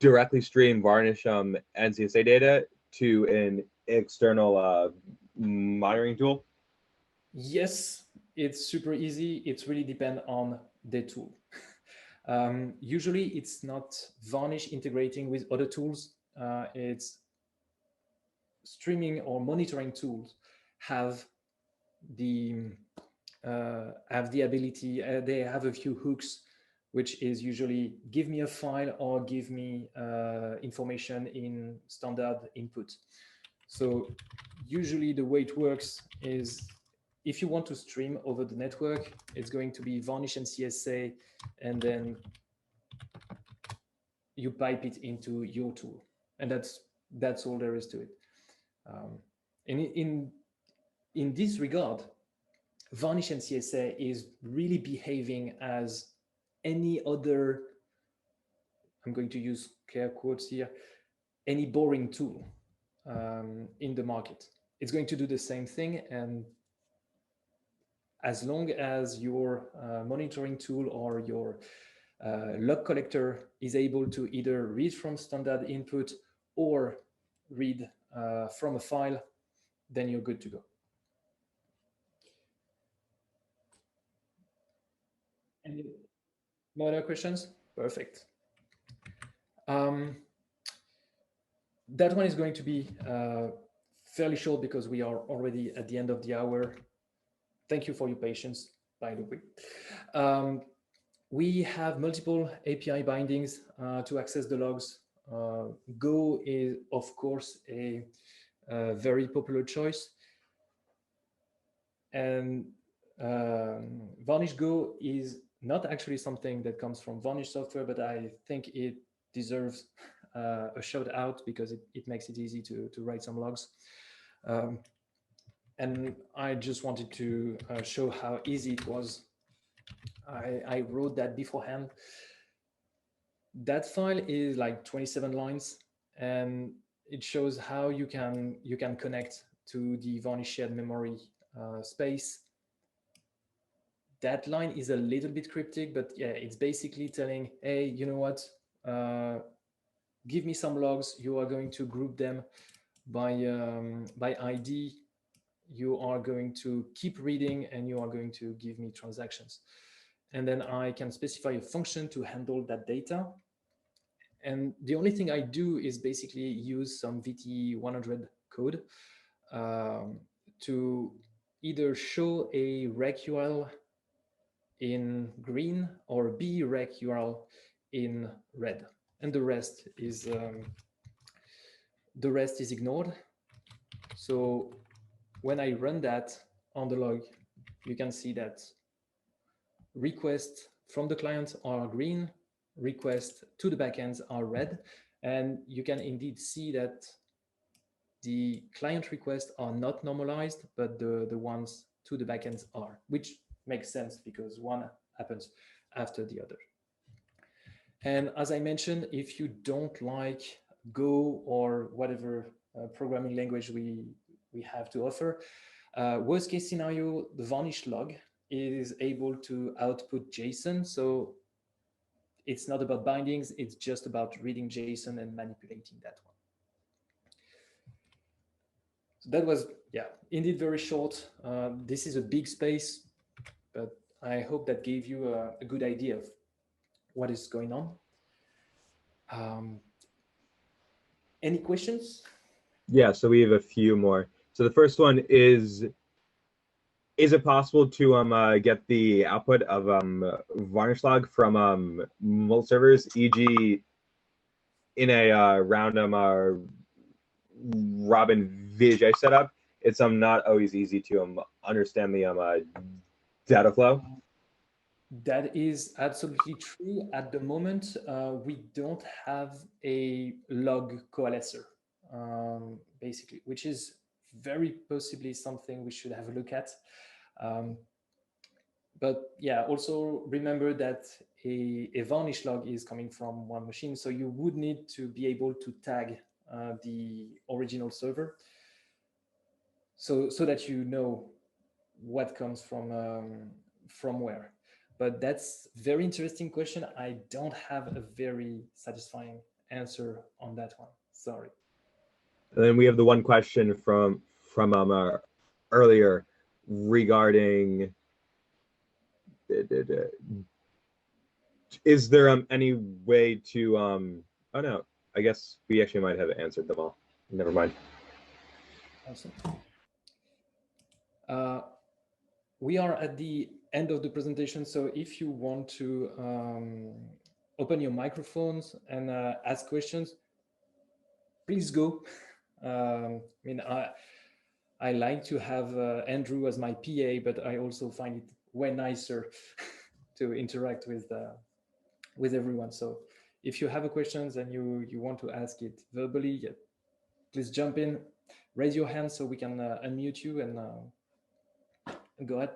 directly stream Varnish NCSA data to an external monitoring tool? Yes, it's super easy. It really depends on the tool. Usually it's not Varnish integrating with other tools. It's streaming or monitoring tools have the ability, they have a few hooks, which is usually give me a file or give me information in standard input. So usually the way it works is if you want to stream over the network, it's going to be Varnish and CSA, and then you pipe it into your tool. And that's all there is to it. And in this regard, Varnish and CSA is really behaving as any other, I'm going to use scare quotes here, any boring tool in the market. It's going to do the same thing, and as long as your monitoring tool or your log collector is able to either read from standard input or read from a file, then you're good to go. Any more questions? Perfect. That one is going to be fairly short because we are already at the end of the hour. Thank you for your patience, by the way. We have multiple API bindings to access the logs. Go is, of course, a very popular choice. And Varnish Go is not actually something that comes from Varnish software, but I think it deserves a shout out because it makes it easy to write some logs. And I just wanted to show how easy it was. I wrote that beforehand. That file is like 27 lines, and it shows how you can connect to the Varnish shared memory space. That line is a little bit cryptic, but yeah, it's basically telling, hey, you know what? Uh, Give me some logs. You are going to group them by ID. You are going to keep reading, and you are going to give me transactions. And then I can specify a function to handle that data. And the only thing I do is basically use some VT100 code um, to either show a rec URL in green or B rec URL in red, and the rest is ignored. So when I run that on the log, you can see that requests from the client are green, requests to the backends are red, and you can indeed see that the client requests are not normalized, but the ones to the backends are, which makes sense because one happens after the other. And as I mentioned, if you don't like Go or whatever programming language we have to offer, worst case scenario, the Varnish log is able to output JSON. So it's not about bindings, it's just about reading JSON and manipulating that one. So that was, yeah, indeed very short. This is a big space, but I hope that gave you a good idea of what is going on. Um, any questions? Yeah, so we have a few more. So the first one is it possible to get the output of varnish log from multi servers, e.g. in a random Robin VJ setup? It's not always easy to understand the data flow. That is absolutely true. At the moment, we don't have a log coalescer, basically, which is very possibly something we should have a look at. Um, but yeah, also remember that a varnish log is coming from one machine, so you would need to be able to tag the original server, so that you know what comes from where. But that's very interesting question. I don't have a very satisfying answer on that one. Sorry. And then we have the one question from earlier regarding is there any way to oh no, I guess we actually might have answered them all. Never mind. Awesome. We are at the end of the presentation, so if you want to open your microphones and ask questions, please go. I mean, I like to have Andrew as my PA, but I also find it way nicer to interact with everyone. So if you have a questions and you want to ask it verbally, yeah, please jump in, raise your hand so we can unmute you and go ahead.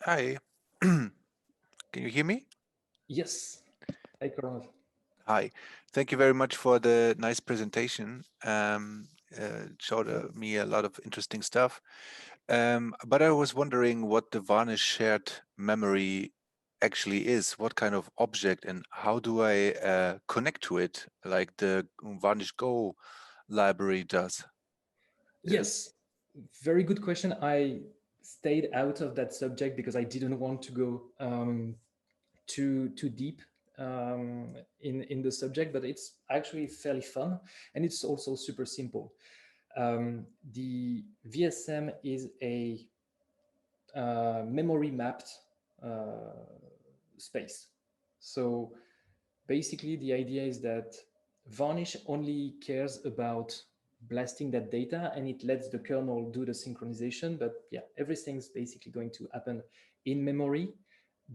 Hi. Can you hear me? Yes. Hey, Coronel. Hi. Thank you very much for the nice presentation. Showed me a lot of interesting stuff. But I was wondering what the Varnish shared memory actually is. What kind of object and how do I connect to it, like the Varnish Go library does? Yes, very good question. I stayed out of that subject because I didn't want to go too deep in the subject, but it's actually fairly fun and it's also super simple. The VSM is a memory mapped space. So basically, the idea is that Varnish only cares about blasting that data and it lets the kernel do the synchronization. But yeah, everything's basically going to happen in memory.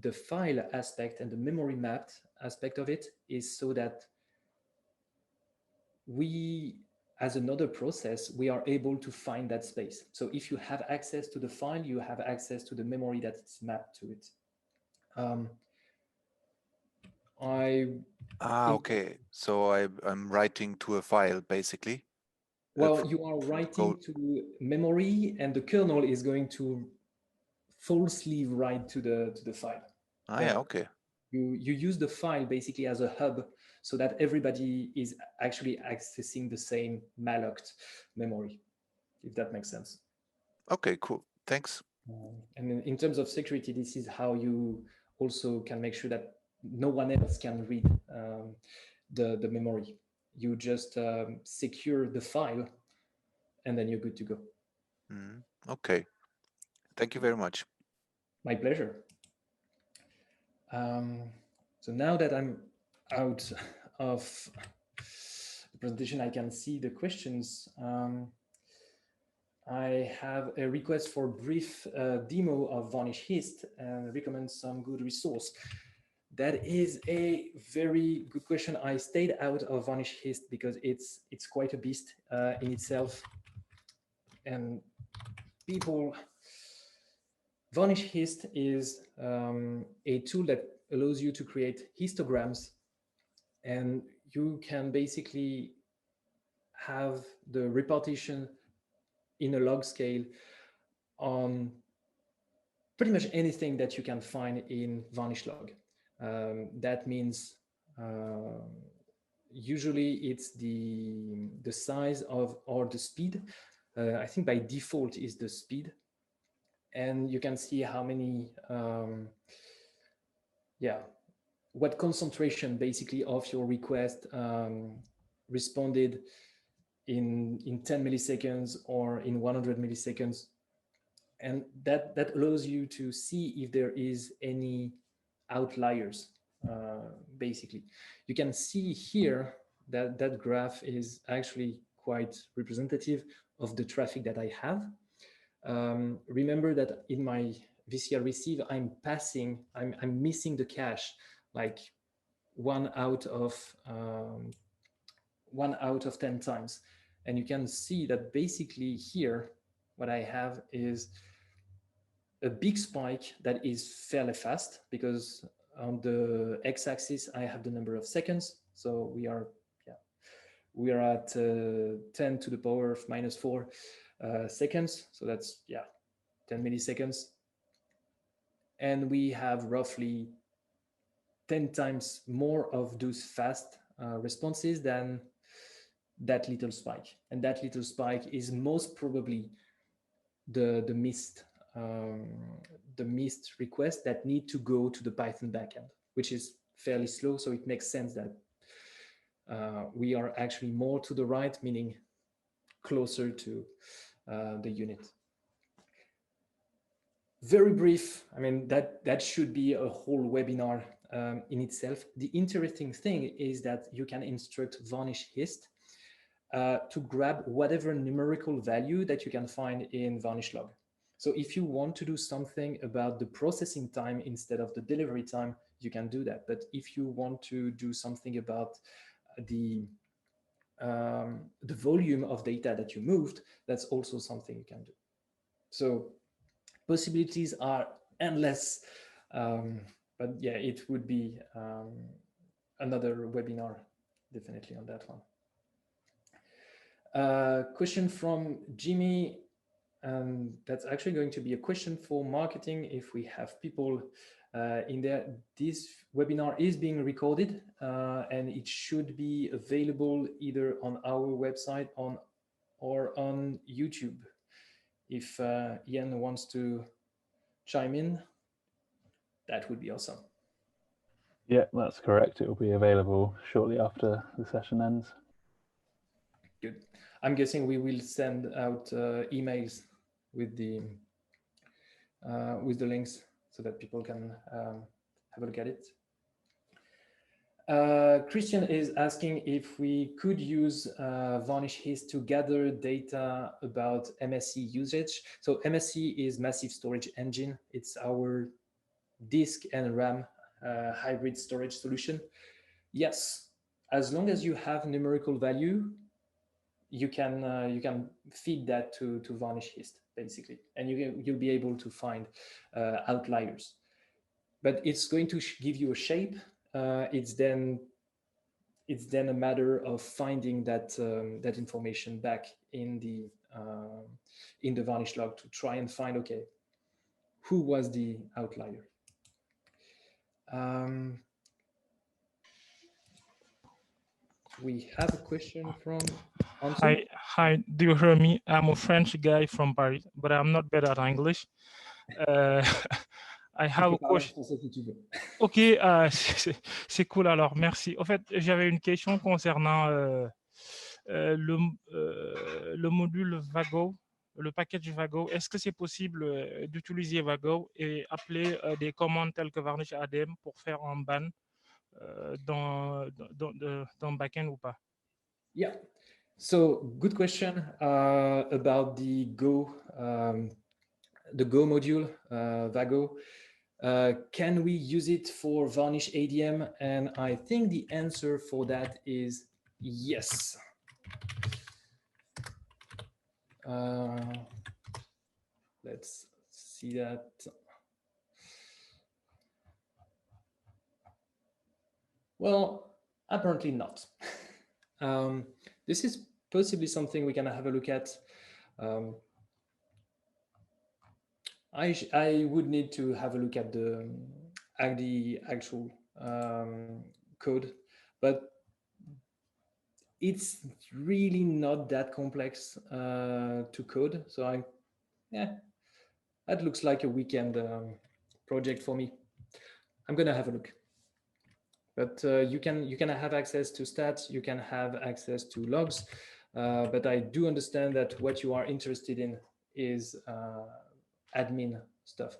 The file aspect and the memory mapped aspect of it is so that we, as another process, we are able to find that space. So if you have access to the file, you have access to the memory that is mapped to it. I think, Okay. So I'm writing to a file basically. well, you are Go. writing to memory, and the kernel is going to falsely write to the file. Yeah. Okay. You use the file basically as a hub so that everybody is actually accessing the same malloced memory, if that makes sense. Okay. Cool. Thanks. And in terms of security, this is how you also can make sure that no one else can read the memory. You just secure the file, and then you're good to go. Okay. Thank you very much. My pleasure. So now that I'm out of the presentation, I can see the questions. I have a request for brief demo of Varnish Hist and recommend some good resource. That is a very good question. I stayed out of Varnish Hist because it's quite a beast in itself, and people. Varnish Hist is a tool that allows you to create histograms, and you can basically have the repartition in a log scale on pretty much anything that you can find in Varnish log. That means usually it's the size of or the speed. I think by default is the speed, and you can see how many what concentration basically of your request responded in 10 milliseconds or in 100 milliseconds. And that allows you to see if there is any outliers, basically. You can see here that that graph is actually quite representative of the traffic that I have. Remember that in my VCR receive, I'm missing the cache, like 1 out of 10 times. And you can see that basically here, what I have is a big spike that is fairly fast, because on the x-axis, I have the number of seconds. So we are at 10 to the power of minus 4 seconds. So that's 10 milliseconds. And we have roughly 10 times more of those fast responses than that little spike. And that little spike is most probably the missed request that need to go to the Python backend, which is fairly slow. So it makes sense that we are actually more to the right, meaning closer to the unit. Very brief. I mean, that should be a whole webinar in itself. The interesting thing is that you can instruct Varnish Hist to grab whatever numerical value that you can find in Varnish log. So if you want to do something about the processing time instead of the delivery time, you can do that. But if you want to do something about the volume of data that you moved, that's also something you can do. So possibilities are endless, but yeah, it would be another webinar definitely on that one. Question from Jimmy, and that's actually going to be a question for marketing if we have people in there. This webinar is being recorded and it should be available either on our website or on YouTube. If Ian wants to chime in, that would be awesome. Yeah, that's correct. It will be available shortly after the session ends. Good. I'm guessing we will send out emails with the links so that people can have a look at it. Christian is asking if we could use Varnish Hist to gather data about MSC usage. So MSC is Massive Storage Engine. It's our disk and RAM hybrid storage solution. Yes, as long as you have numerical value, you can feed that to Varnish hist basically, and you'll be able to find outliers. But it's going to give you a shape. It's then a matter of finding that that information back in the Varnish log to try and find, okay, who was the outlier. We have a question from Anton. Hi, do you hear me? I'm a French guy from Paris, but I'm not better at English. I have a question. Ok, c'est cool alors, merci. En fait, j'avais une question concernant le module Vago, le package Vago. Est-ce que c'est possible d'utiliser Vago et appeler des commandes telles que Varnish ADM pour faire un ban dans backend ou pas? Yeah, so good question about the Go module, Vago. Can we use it for Varnish ADM? And I think the answer for that is yes. Let's see that. Well, apparently not. This is possibly something we can have a look at. I would need to have a look at the actual code, but it's really not that complex to code. So that looks like a weekend project for me. I'm gonna have a look. But you can have access to stats, you can have access to logs, but I do understand that what you are interested in is admin stuff.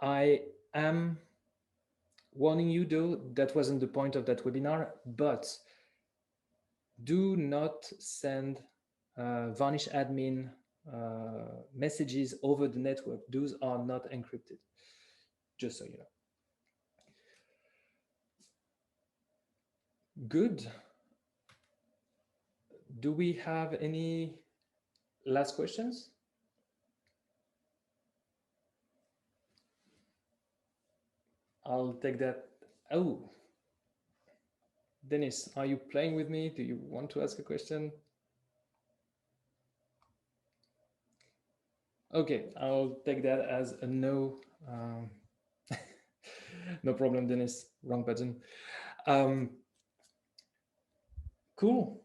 I am warning you though, that wasn't the point of that webinar, but do not send Varnish admin messages over the network. Those are not encrypted, just so you know. Good. Do we have any last questions? I'll take that. Oh, Dennis, are you playing with me? Do you want to ask a question? Okay, I'll take that as a no. No problem, Dennis. Wrong button. Cool.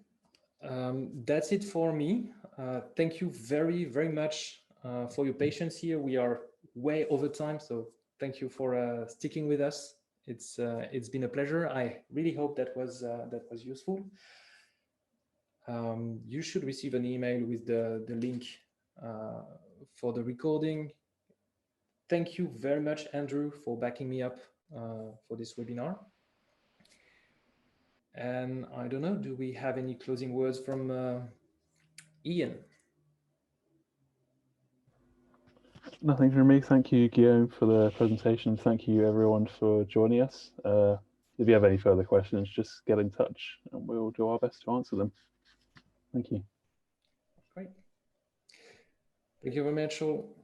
That's it for me. Thank you very, very much for your patience here. We are way over time, so thank you for sticking with us. It's been a pleasure. I really hope that was useful. You should receive an email with the link for the recording. Thank you very much, Andrew, for backing me up for this webinar. And I don't know, do we have any closing words from Ian? Nothing from me. Thank you, Guillaume, for the presentation. Thank you, everyone, for joining us. If you have any further questions, just get in touch and we'll do our best to answer them. Thank you. Great. Thank you very much all.